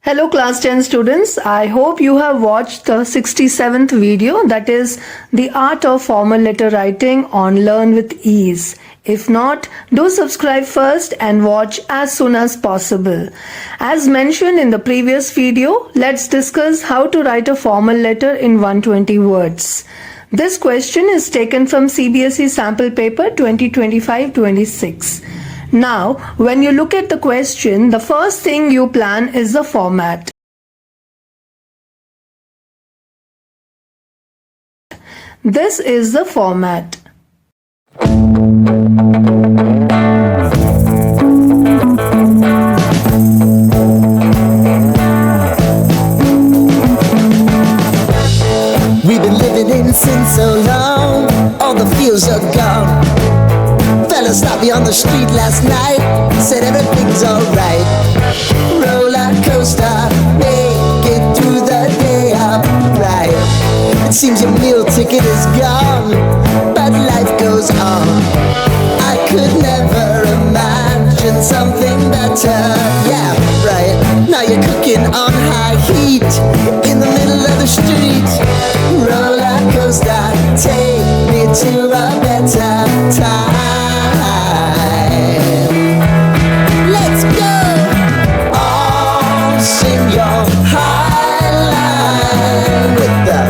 Hello class 10 students, I hope you have watched the 67th video, that is the art of formal letter writing on Learn with Ease. If not, do subscribe first and watch as soon as possible. As mentioned in the previous video, let's discuss how to write a formal letter in 120 words. This question is taken from CBSE sample paper 2025-26. Now, when you look at the question, the first thing you plan is the format. This is the format. We've been living in sin so long, all the feels are gone. Fella stopped me on the street last night, said everything's alright. Roller coaster, make it through the day upright. It seems your meal ticket is gone, but life goes on. I could never imagine something better. Yeah, right. Now you're cooking on high heat in the middle of the street. Roller coaster, take me to a better time. Let's go. All sing your high line with the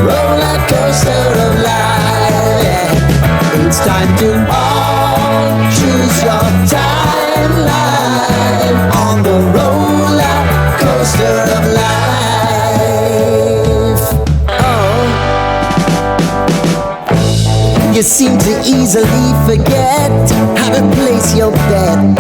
roller coaster of life. Yeah. It's time to all choose your timeline on the roller coaster of life. Oh, you seem to easily forget how to place your bet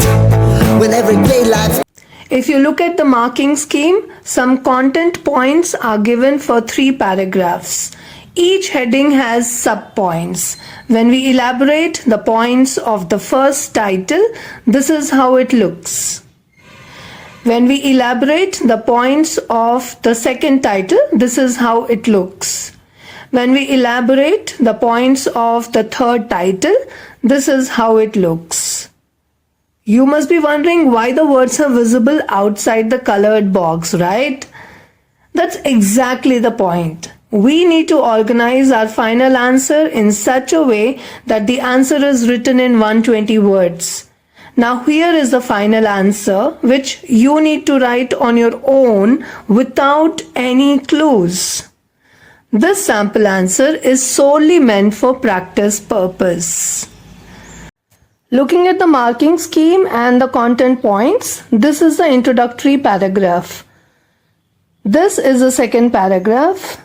when everyday life. If you look at the marking scheme, some content points are given for 3 paragraphs. Each heading has sub-points. When we elaborate the points of the first title, this is how it looks. When we elaborate the points of the second title, this is how it looks. When we elaborate the points of the third title, this is how it looks. You must be wondering why the words are visible outside the colored box, right? That's exactly the point. We need to organize our final answer in such a way that the answer is written in 120 words. Now here is the final answer, which you need to write on your own without any clues. This sample answer is solely meant for practice purpose. Looking at the marking scheme and the content points, this is the introductory paragraph. This is the second paragraph.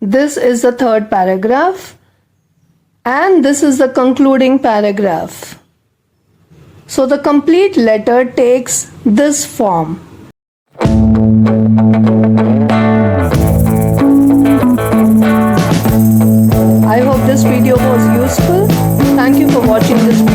This is the third paragraph. And this is the concluding paragraph. So the complete letter takes this form. I hope this video was useful. Thank you for watching this video.